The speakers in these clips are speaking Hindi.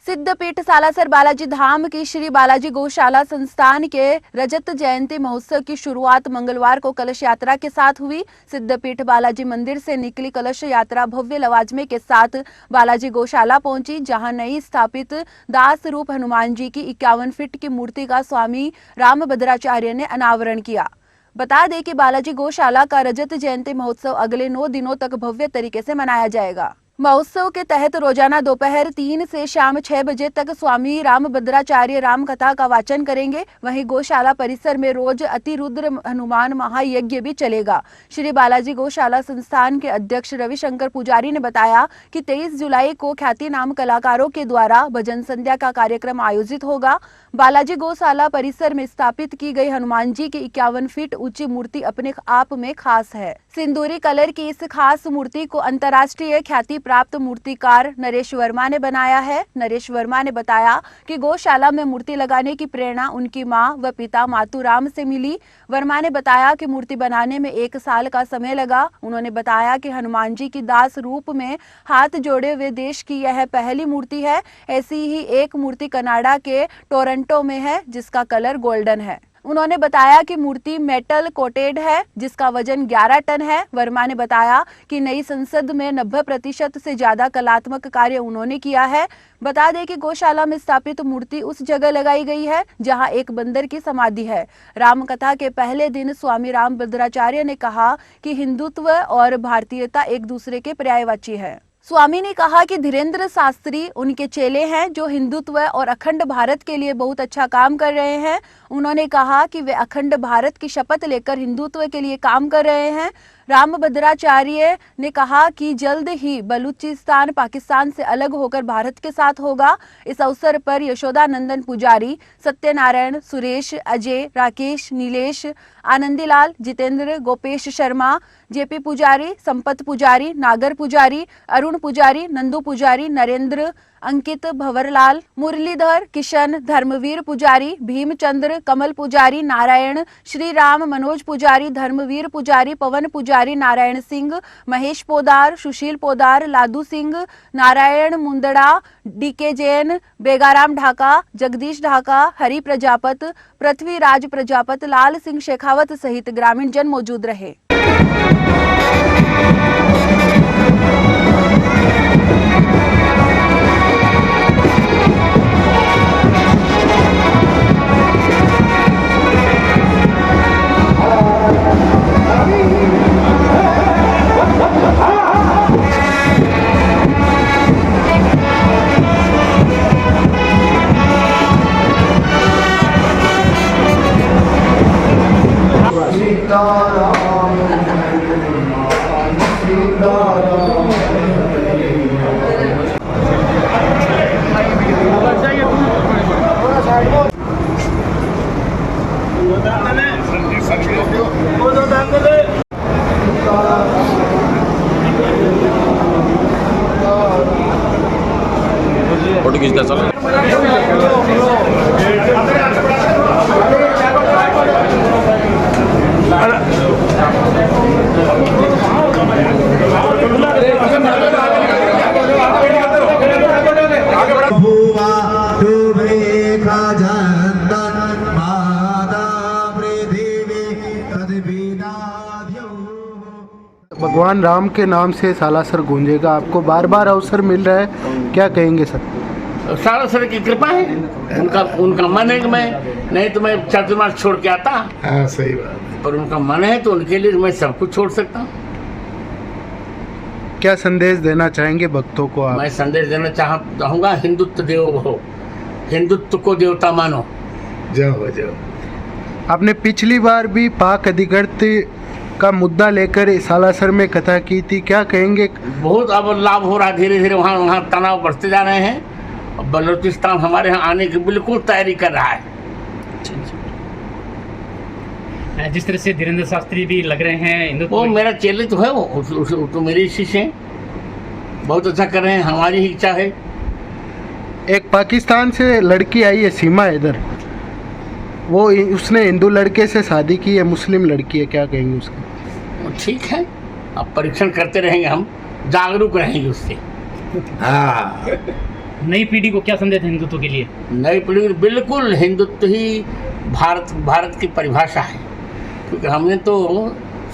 सिद्धपीठ सालासर बालाजी धाम की श्री बालाजी गौशाला संस्थान के रजत जयंती महोत्सव की शुरुआत मंगलवार को कलश यात्रा के साथ हुई। सिद्धपीठ बालाजी मंदिर से निकली कलश यात्रा भव्य लवाजमे के साथ बालाजी गौशाला पहुंची, जहां नई स्थापित दास रूप हनुमान जी की 51 फीट की मूर्ति का स्वामी रामभद्राचार्य ने अनावरण किया। बता दें कि बालाजी गौशाला का रजत जयंती महोत्सव अगले 9 दिनों तक भव्य तरीके से मनाया जाएगा। महोत्सव के तहत रोजाना दोपहर 3 से शाम 6 बजे तक स्वामी रामभद्राचार्य राम कथा का वाचन करेंगे। वहीं गौशाला परिसर में रोज अतिरुद्र हनुमान महायज्ञ भी चलेगा। श्री बालाजी गौशाला संस्थान के अध्यक्ष रविशंकर पुजारी ने बताया कि 23 जुलाई को ख्यातिनाम कलाकारों के द्वारा भजन संध्या का कार्यक्रम आयोजित होगा। बालाजी गौशाला परिसर में स्थापित की गई हनुमान जी की 51 फीट ऊंची मूर्ति अपने आप में खास है। सिंदूरी कलर की इस खास मूर्ति को अंतर्राष्ट्रीय ख्याति प्राप्त मूर्तिकार नरेश वर्मा ने बनाया है। नरेश वर्मा ने बताया कि गौशाला में मूर्ति लगाने की प्रेरणा उनकी मां व पिता मातूराम से मिली। वर्मा ने बताया कि मूर्ति बनाने में 1 साल का समय लगा। उन्होंने बताया कि हनुमान जी की दास रूप में हाथ जोड़े हुए देश की यह पहली मूर्ति है। ऐसी ही एक मूर्ति कनाडा के टोरंटो में है, जिसका कलर गोल्डन है। उन्होंने बताया कि मूर्ति मेटल कोटेड है, जिसका वजन 11 टन है। वर्मा ने बताया कि नई संसद में 90% से ज्यादा कलात्मक कार्य उन्होंने किया है। बता दें कि गौशाला में स्थापित मूर्ति उस जगह लगाई गई है जहां एक बंदर की समाधि है। रामकथा के पहले दिन स्वामी रामभद्राचार्य ने कहा कि हिंदुत्व और भारतीयता एक दूसरे के पर्यायवाची है। स्वामी ने कहा कि धीरेन्द्र शास्त्री उनके चेले हैं जो हिंदुत्व और अखंड भारत के लिए बहुत अच्छा काम कर रहे हैं। उन्होंने कहा कि वे अखंड भारत की शपथ लेकर हिंदुत्व के लिए काम कर रहे हैं। रामभद्राचार्य ने कहा कि जल्द ही बलूचिस्तान पाकिस्तान से अलग होकर भारत के साथ होगा। इस अवसर पर यशोदानंदन पुजारी, सत्यनारायण, सुरेश, अजय, राकेश, नीलेश, आनंदीलाल, जितेंद्र, गोपेश शर्मा, जेपी पुजारी, संपत पुजारी, नागर पुजारी, अरुण पुजारी, नंदू पुजारी, नरेंद्र, अंकित, भंवरलाल, मुरलीधर, किशन, धर्मवीर पुजारी, भीमचंद्र, कमल पुजारी, नारायण, श्री राम, मनोज पुजारी, धर्मवीर पुजारी, पवन पुजारी, नारायण सिंह, महेश पोदार, सुशील पोदार, लादू सिंह, नारायण मुंदड़ा, डीके जैन, बेगाराम ढाका, जगदीश ढाका, हरि प्रजापत, पृथ्वीराज प्रजापत, लाल सिंह शेखावत सहित ग्रामीण जन मौजूद रहे। फोटो खींचता चलो। भगवान राम के नाम से सालासर गूंजेगा। आपको बार बार अवसर मिल रहा है, क्या कहेंगे सर? सालासर की कृपा है, उनका मन है कि मैं नहीं तो मैं चातुर्मास छोड़ के आता। हाँ सही बात। पर उनका मन है तो उनके लिए मैं सब कुछ छोड़ सकता हूँ। क्या संदेश देना चाहेंगे भक्तों को आप? मैं संदेश देना चाहूँगा, हिंदुत्व देव हो, हिंदुत्व को देवता मानो। जाओ जाओ। आपने पिछली बार भी पाक अधिकृत का मुद्दा लेकर सालासर में कथा की थी, क्या कहेंगे? बहुत अब लाभ हो रहा है, धीरे धीरे वहाँ तनाव बढ़ते जा रहे हैं। बलूचिस्तान हमारे यहाँ आने की बिल्कुल तैयारी कर रहा है। जिस तरह से धीरेन्द्र शास्त्री भी लग रहे हैं, वो मेरा चेले तो है, वो तो मेरे शिष्य हैं, बहुत अच्छा कर रहे हैं, हमारी ही इच्छा है। एक पाकिस्तान से लड़की आई है सीमा इधर, वो उसने हिंदू लड़के से शादी की है, मुस्लिम लड़की है, क्या कहेंगे उसका? ठीक है, अब परीक्षण करते रहेंगे, हम जागरूक रहेंगे उससे। हाँ नई पीढ़ी को क्या संदेश है हिंदुत्व के लिए? नई पीढ़ी बिल्कुल हिंदुत्व ही भारत की परिभाषा है, क्योंकि हमने तो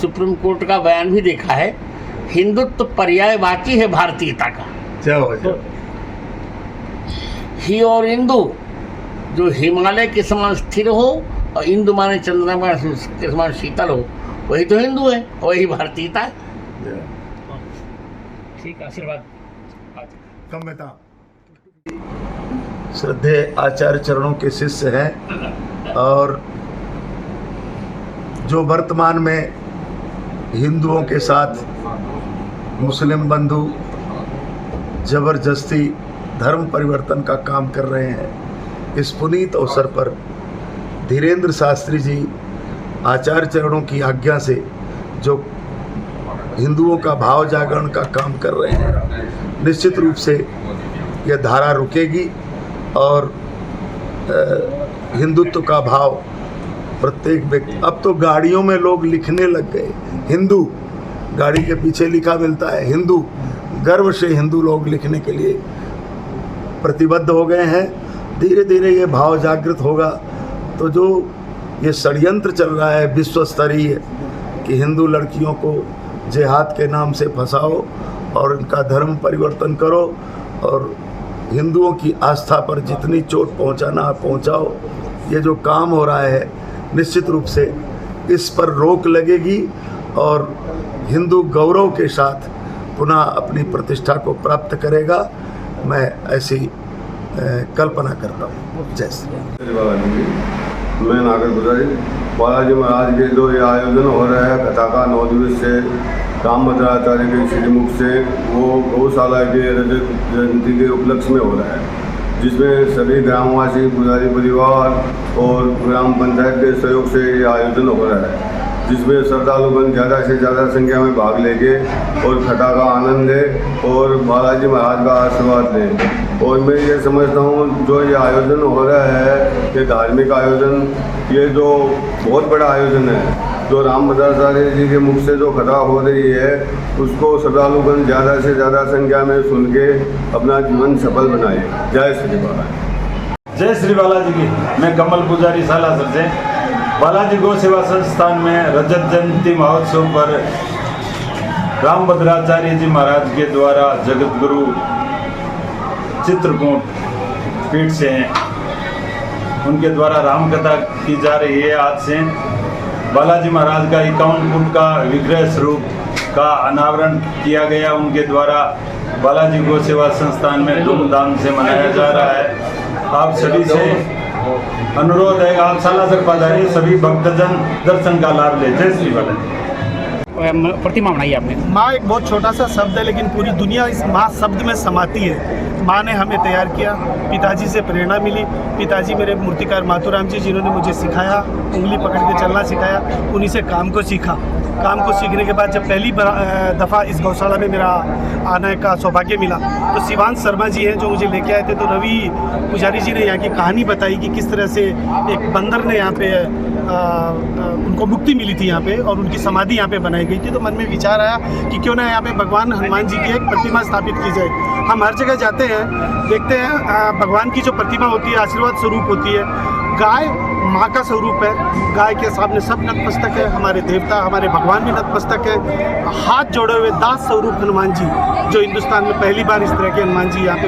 सुप्रीम कोर्ट का बयान भी देखा है, हिंदुत्व पर्यायवाची है भारतीयता का। ही और इंदु, जो हिमालय के समान स्थिर हो और इंदु माने चंद्रमा के समान शीतल हो, वही तो हिंदू है, वही भारतीयता है। ठीक, आशीर्वाद। श्रद्धेय आचार्य चरणों के शिष्य हैं और जो वर्तमान में हिंदुओं के साथ मुस्लिम बंधु जबरदस्ती धर्म परिवर्तन का काम कर रहे हैं, इस पुनीत अवसर पर धीरेन्द्र शास्त्री जी आचार्य चरणों की आज्ञा से जो हिंदुओं का भाव जागरण का काम कर रहे हैं, निश्चित रूप से यह धारा रुकेगी और हिंदुत्व का भाव प्रत्येक व्यक्ति, अब तो गाड़ियों में लोग लिखने लग गए हिंदू, गाड़ी के पीछे लिखा मिलता है हिंदू, गर्व से हिंदू लोग लिखने के लिए प्रतिबद्ध हो गए हैं। धीरे धीरे ये भाव जागृत होगा तो जो ये षड्यंत्र चल रहा है विश्व स्तरीय कि हिंदू लड़कियों को जिहाद के नाम से फंसाओ और इनका धर्म परिवर्तन करो और हिंदुओं की आस्था पर जितनी चोट पहुंचाना पहुंचाओ, ये जो काम हो रहा है निश्चित रूप से इस पर रोक लगेगी और हिंदू गौरव के साथ पुनः अपनी प्रतिष्ठा को प्राप्त करेगा। मैं ऐसी कल्पना करता हूँ। जय श्री राम। मैं नागर गुजारी बालाजी महाराज के जो ये आयोजन हो रहा है कथा का 9 दिवसीय रामभद्राचार्य के श्रीमुख से, वो गौशाला के रजत जयंती के उपलक्ष्य में हो रहा है, जिसमें सभी ग्रामवासी पुजारी परिवार और ग्राम पंचायत के सहयोग से ये आयोजन हो रहा है, जिसमें श्रद्धालुगण ज़्यादा से ज़्यादा संख्या में भाग लेंगे और कथा का आनंद लें और बालाजी महाराज का आशीर्वाद लें। और मैं ये समझता हूँ जो ये आयोजन हो रहा है, ये धार्मिक आयोजन, ये जो बहुत बड़ा आयोजन है, जो रामभद्राचार्य जी के मुख से जो कथा हो रही है, उसको श्रद्धालुगण ज़्यादा से ज़्यादा संख्या में सुन के अपना जीवन सफल बनाए। जय श्री बालाजी। जय श्री बालाजी की। मैं कमल पुजारी सालासर से बालाजी गौ सेवा संस्थान में रजत जयंती महोत्सव पर रामभद्राचार्य जी महाराज के द्वारा जगत गुरु चित्रकूट पीठ से उनके द्वारा राम कथा की जा रही है। आज से बालाजी महाराज का 51 फुट का विग्रह स्वरूप का अनावरण किया गया, उनके द्वारा बालाजी गौ सेवा संस्थान में धूमधाम से मनाया जा रहा है। आप सभी से अनुरोध है, आप सालासर पधारिए, सभी भक्तजन दर्शन का लाभ ले। जय श्री बालाजी। प्रतिमा बनाई आपने? माँ एक बहुत छोटा सा शब्द है, लेकिन पूरी दुनिया इस माँ शब्द में समाती है। माँ ने हमें तैयार किया, पिताजी से प्रेरणा मिली। पिताजी मेरे मूर्तिकार माथुराम जी, जिन्होंने मुझे सिखाया, उंगली पकड़ के चलना सिखाया, उन्हीं से काम को सीखा। काम को सीखने के बाद जब पहली दफ़ा इस गौशाला में मेरा आने का सौभाग्य मिला, तो शिवांश शर्मा जी हैं जो मुझे लेके आए थे। तो रवि पुजारी जी ने यहाँ की कहानी बताई कि किस तरह से एक बंदर ने यहाँ पे उनको मुक्ति मिली थी यहाँ पे, और उनकी समाधि यहाँ पे बनाई गई थी। तो मन में विचार आया कि क्यों ना यहाँ पे भगवान हनुमान जी की एक प्रतिमा स्थापित की जाए। हम हर जगह जाते हैं, देखते हैं भगवान की जो प्रतिमा होती है आशीर्वाद स्वरूप होती है। गाय माँ का स्वरूप है, गाय के सामने सब नतमस्तक है, हमारे देवता हमारे भगवान भी नतमस्तक है। हाथ जोड़े हुए दास स्वरूप हनुमान जी, जो हिंदुस्तान में पहली बार इस तरह के हनुमान जी यहाँ पे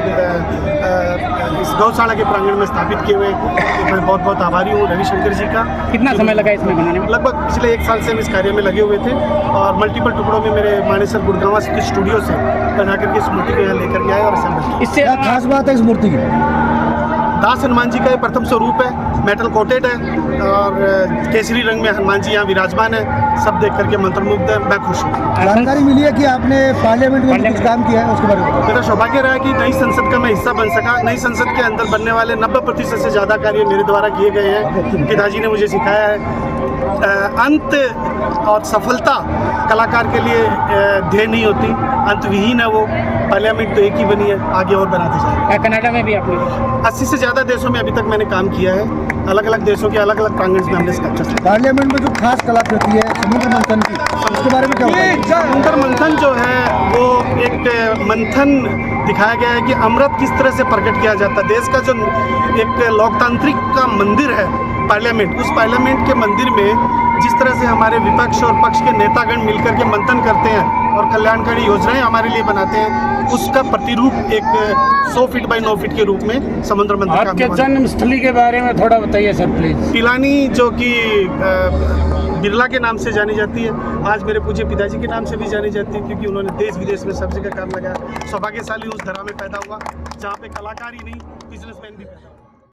इस गौशाला के प्रांगण में स्थापित किए हुए। मैं बहुत बहुत आभारी हूँ रविशंकर जी का। कितना समय लगा इसमें बनाने में? लगभग पिछले 1 साल से हम इस कार्य में लगे हुए थे, और मल्टीपल टुकड़ों में मेरे मानेसर गुड़गांव स्थित स्टूडियो से बना करके इस मूर्ति को यहाँ लेकर के आए और असेंबल। इससे क्या खास बात है इस मूर्ति की? दास हनुमान जी का ये प्रथम स्वरूप है, मेटल कोटेड है और केसरी रंग में हनुमान जी यहाँ विराजमान है। सब देख करके मंत्रमुग्ध है, मैं खुश हूँ। जानकारी मिली है कि आपने पार्लियामेंट में कुछ काम किया है, उसके बारे में? मेरा सौभाग्य रहा कि नई संसद का मैं हिस्सा बन सका। नई संसद के अंदर बनने वाले 90% से ज़्यादा कार्य मेरे द्वारा किए गए हैं। पिताजी ने मुझे सिखाया है, अंत और सफलता कलाकार के लिए ध्येय नहीं होती, अंत विहीन है वो। पार्लियामेंट तो एक ही बनी है, आगे और बनाते जाएंगे। कनाडा में भी आपने 80 से ज़्यादा देशों में अभी तक मैंने काम किया है, अलग अलग देशों के अलग अलग प्रांगण में हमने स्कल्पचर। पार्लियामेंट में जो खास कलाकृति है समुद्र मंथन की, उसके बारे में क्या होता है? समुद्र मंथन जो है वो एक मंथन दिखाया गया है कि अमृत किस तरह से प्रकट किया जाता है। देश का जो एक लोकतांत्रिक का मंदिर है पार्लियामेंट, उस पार्लियामेंट के मंदिर में जिस तरह से हमारे विपक्ष और पक्ष के नेतागण मिलकर के मंथन करते हैं और कल्याणकारी योजनाएं हमारे लिए बनाते हैं, उसका प्रतिरूप एक 100 फीट बाई 9 फीट के रूप में समुद्र मंथन आपके जन्मस्थली के बारे में थोड़ा बताइए सर प्लीज। पिलानी जो कि बिरला के नाम से जानी जाती है, आज मेरे पूज्य पिताजी के नाम से भी जानी जाती है, क्योंकि उन्होंने देश विदेश में सब जगह काम लगाया। सौभाग्यशाली उस धरा में पैदा हुआ जहाँ पे कलाकार ही नहीं बिजनेसमैन भी पैदा हुआ।